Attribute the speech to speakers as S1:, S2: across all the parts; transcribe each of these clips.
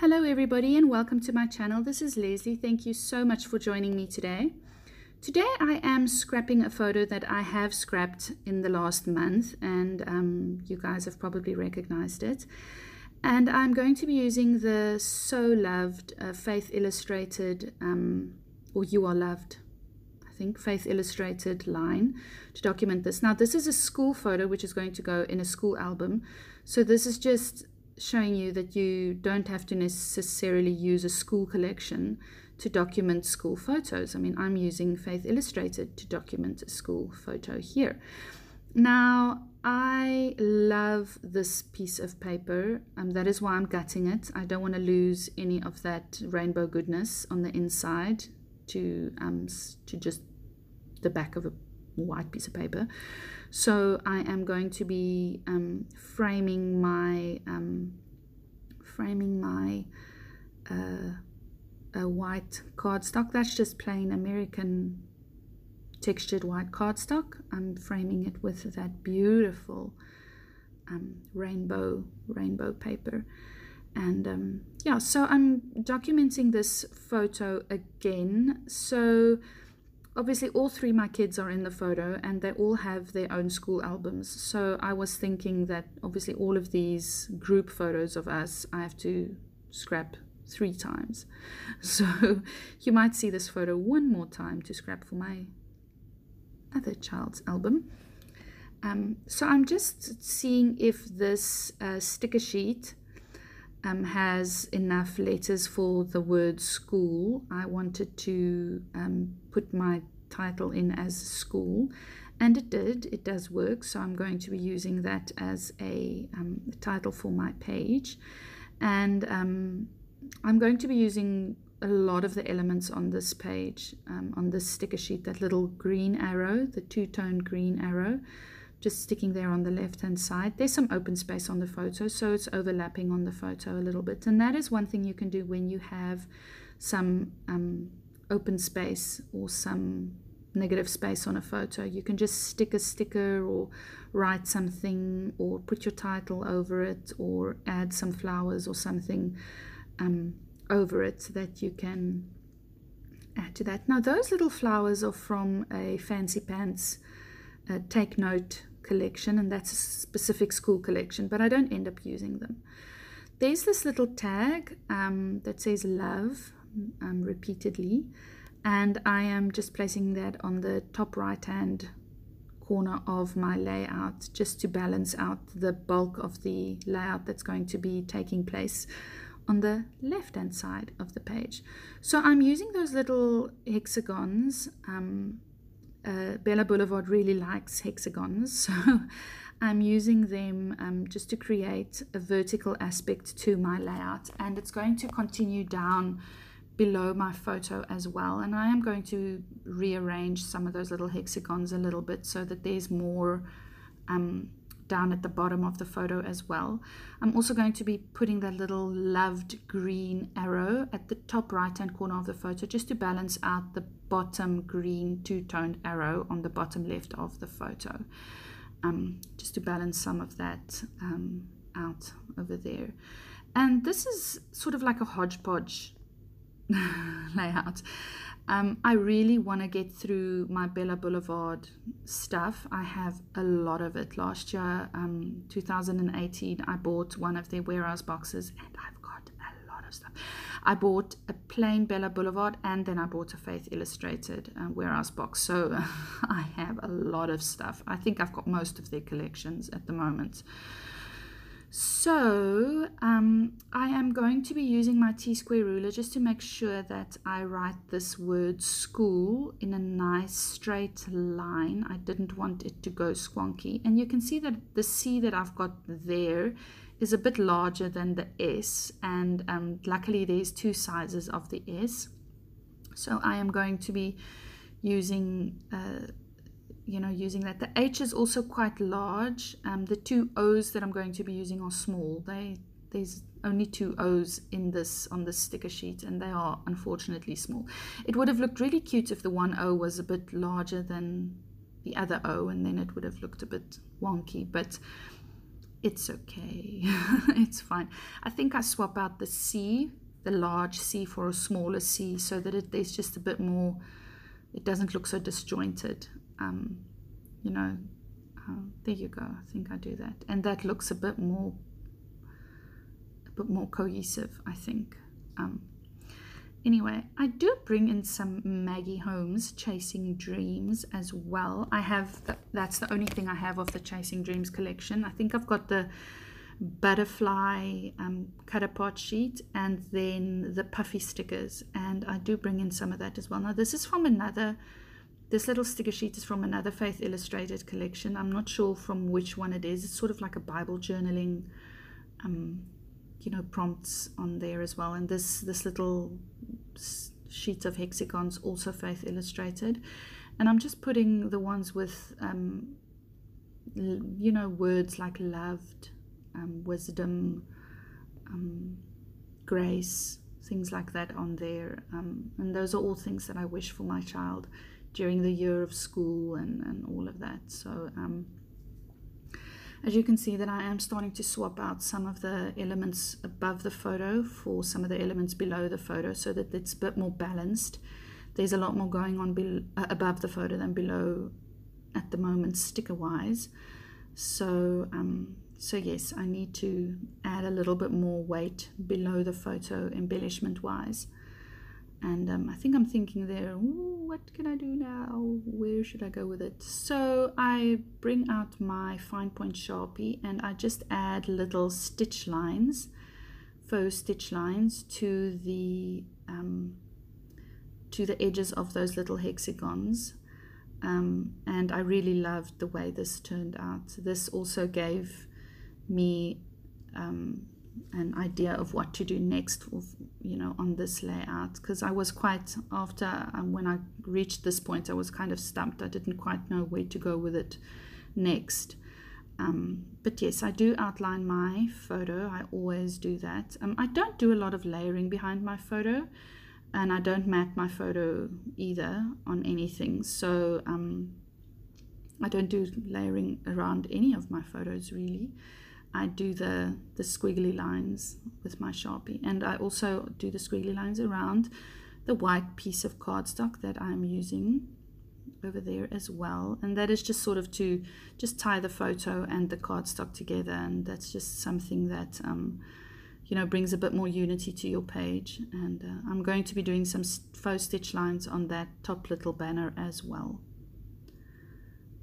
S1: Hello everybody and welcome to my channel. This is Leslie. Thank you so much for joining me today. Today I am scrapping a photo that I have scrapped in the last month, and you guys have probably recognized it. And I'm going to be using the So Loved Faith Illustrated, or You Are Loved, I think, Faith Illustrated line to document this. Now this is a school photo which is going to go in a school album. So this is just showing you that you don't have to necessarily use a school collection to document school photos. I mean, I'm using Faith Illustrated to document a school photo here. Now, I love this piece of paper. That is why I'm gutting it. I don't want to lose any of that rainbow goodness on the inside to just the back of a white piece of paper. So I am going to be framing my white cardstock. That's just plain American textured white cardstock. I'm framing it with that beautiful rainbow paper. And yeah, so I'm documenting this photo again. So obviously all three of my kids are in the photo and they all have their own school albums. So I was thinking that obviously all of these group photos of us, I have to scrap 3 times. So you might see this photo one more time to scrap for my other child's album. So I'm just seeing if this sticker sheet has enough letters for the word school. I wanted to put my title in as school, and it did. It does work, so I'm going to be using that as a title for my page. And I'm going to be using a lot of the elements on this page, on this sticker sheet. That little green arrow, the two-tone green arrow, just sticking there on the left hand side. There's some open space on the photo, so it's overlapping on the photo a little bit, and that is one thing you can do when you have some open space or some negative space on a photo. You can just stick a sticker or write something or put your title over it or add some flowers or something over it so that you can add to that. Now those little flowers are from a Fancy Pants Take Note collection, and that's a specific school collection, but I don't end up using them. There's this little tag that says love repeatedly, and I am just placing that on the top right hand corner of my layout just to balance out the bulk of the layout that's going to be taking place on the left hand side of the page. So I'm using those little hexagons. Bella Boulevard really likes hexagons, so I'm using them just to create a vertical aspect to my layout, and it's going to continue down below my photo as well. And I am going to rearrange some of those little hexagons a little bit so that there's more down at the bottom of the photo as well. I'm also going to be putting that little loved green arrow at the top right hand corner of the photo just to balance out the bottom green two-toned arrow on the bottom left of the photo, just to balance some of that out over there. And this is sort of like a hodgepodge layout. I really want to get through my Bella Boulevard stuff. I have a lot of it. Last year, 2018, I bought one of their warehouse boxes, and I've got a lot of stuff. I bought a plain Bella Boulevard, and then I bought a Faith Illustrated warehouse box. So I have a lot of stuff. I think I've got most of their collections at the moment. So I am going to be using my T-square ruler just to make sure that I write this word school in a nice straight line. I didn't want it to go squonky, and you can see that the C that I've got there is a bit larger than the S, and luckily there's 2 sizes of the S. So I am going to be using using that. The H is also quite large. The 2 O's that I'm going to be using are small. There's only 2 O's on this sticker sheet, and they are unfortunately small. It would have looked really cute if the one O was a bit larger than the other O, and then it would have looked a bit wonky. But It's okay. It's fine. I think I swap out the C, the large C, for a smaller C, so that there's just a bit more, it doesn't look so disjointed. You know, there you go. I think I do that, and that looks a bit more cohesive, I think. Anyway, I do bring in some Maggie Holmes Chasing Dreams as well. I have, that's the only thing I have of the Chasing Dreams collection. I think I've got the butterfly cut apart sheet and then the puffy stickers, and I do bring in some of that as well. Now this is from this little sticker sheet is from another Faith Illustrated collection. I'm not sure from which one it is. It's sort of like a Bible journaling you know, prompts on there as well. And this little sheet of hexagons, also Faith Illustrated. And I'm just putting the ones with, you know, words like loved, wisdom, grace, things like that on there. And those are all things that I wish for my child during the year of school and all of that. So, as you can see that I am starting to swap out some of the elements above the photo for some of the elements below the photo so that it's a bit more balanced. There's a lot more going on above the photo than below at the moment, sticker wise. So yes, I need to add a little bit more weight below the photo embellishment wise. And I think I'm thinking there, what can I do now? Where should I go with it? So I bring out my fine point Sharpie and I just add little stitch lines, faux stitch lines to the edges of those little hexagons. And I really loved the way this turned out. This also gave me an idea of what to do next, you know, on this layout, because I was quite, after when I reached this point, I was kind of stumped. I didn't quite know where to go with it next. But yes, I do outline my photo. I always do that. I don't do a lot of layering behind my photo, and I don't mat my photo either on anything. So I don't do layering around any of my photos really. I do the squiggly lines with my Sharpie, and I also do the squiggly lines around the white piece of cardstock that I'm using over there as well. And that is just sort of to just tie the photo and the cardstock together, and that's just something that you know, brings a bit more unity to your page. And I'm going to be doing some faux stitch lines on that top little banner as well.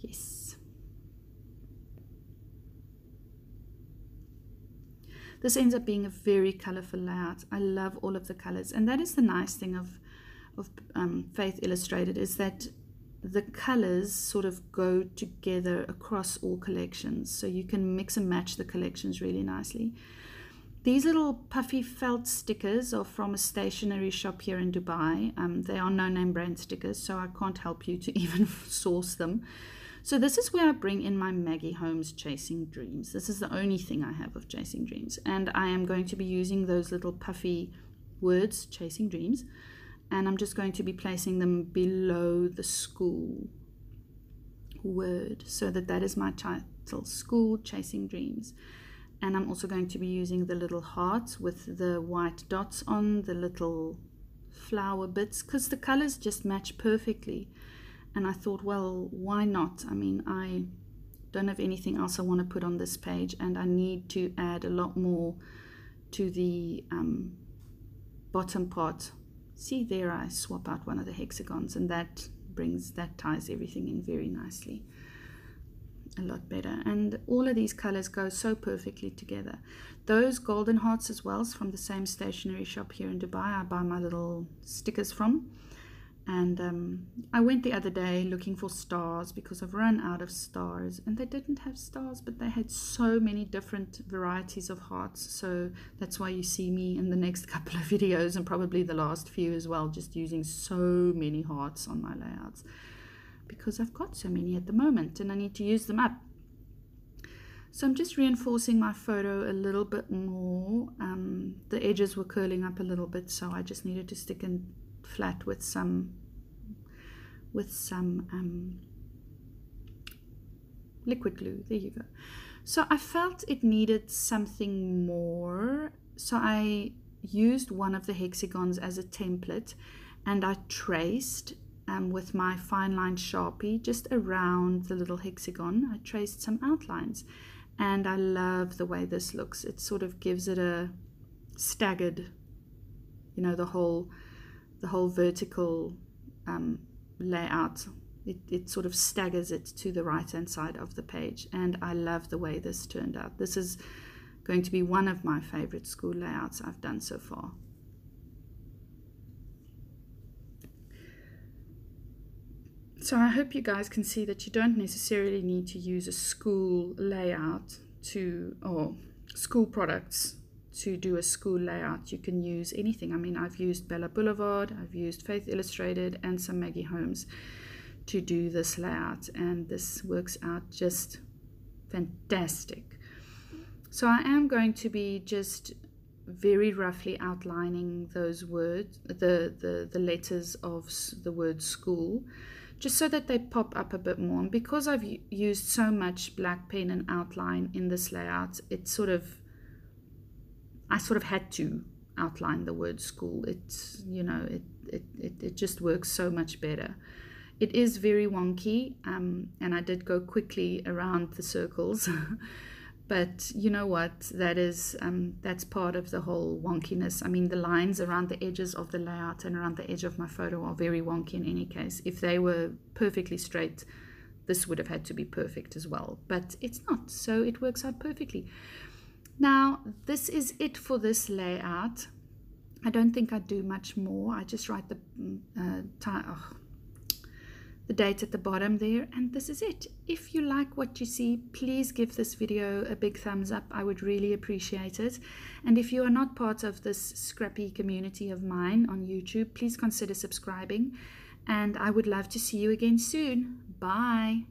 S1: Yes. This ends up being a very colorful layout. I love all of the colors, and that is the nice thing of Faith Illustrated, is that the colors sort of go together across all collections, so you can mix and match the collections really nicely. These little puffy felt stickers are from a stationery shop here in Dubai. They are no-name brand stickers, so I can't help you to even source them. So this is where I bring in my Maggie Holmes Chasing Dreams. This is the only thing I have of Chasing Dreams. And I am going to be using those little puffy words, Chasing Dreams. And I'm just going to be placing them below the school word, so that is my title, School Chasing Dreams. And I'm also going to be using the little hearts with the white dots on the little flower bits, because the colors just match perfectly. And I thought, well, why not? I mean, I don't have anything else I want to put on this page, and I need to add a lot more to the bottom part. See there, I swap out one of the hexagons, and that ties everything in very nicely. A lot better. And all of these colors go so perfectly together. Those golden hearts as well is from the same stationery shop here in Dubai I buy my little stickers from. And I went the other day looking for stars because I've run out of stars, and they didn't have stars, but they had so many different varieties of hearts. So that's why you see me in the next couple of videos, and probably the last few as well, just using so many hearts on my layouts, because I've got so many at the moment and I need to use them up. So I'm just reinforcing my photo a little bit more. The edges were curling up a little bit, so I just needed to stick in flat with some liquid glue. There you go. So I felt it needed something more. So I used one of the hexagons as a template, and I traced with my fine line Sharpie just around the little hexagon. I traced some outlines, and I love the way this looks. It sort of gives it a staggered, you know, the whole vertical layout. It sort of staggers it to the right hand side of the page, and I love the way this turned out. This is going to be one of my favorite school layouts I've done so far. So I hope you guys can see that you don't necessarily need to use a school layout or school products to do a school layout. You can use anything. I mean, I've used Bella Boulevard, I've used Faith Illustrated, and some Maggie Holmes to do this layout, and this works out just fantastic. So I am going to be just very roughly outlining those words, the letters of the word school, just so that they pop up a bit more. And because I've used so much black pen and outline in this layout, I sort of had to outline the word school. It's, you know, it just works so much better. It is very wonky, and I did go quickly around the circles, but you know what, that's part of the whole wonkiness. I mean, the lines around the edges of the layout and around the edge of my photo are very wonky in any case. If they were perfectly straight, this would have had to be perfect as well, but it's not, so it works out perfectly. Now, this is it for this layout. I don't think I do much more. I just write the date at the bottom there, and this is it. If you like what you see, please give this video a big thumbs up. I would really appreciate it. And if you are not part of this scrappy community of mine on YouTube, please consider subscribing, and I would love to see you again soon. Bye.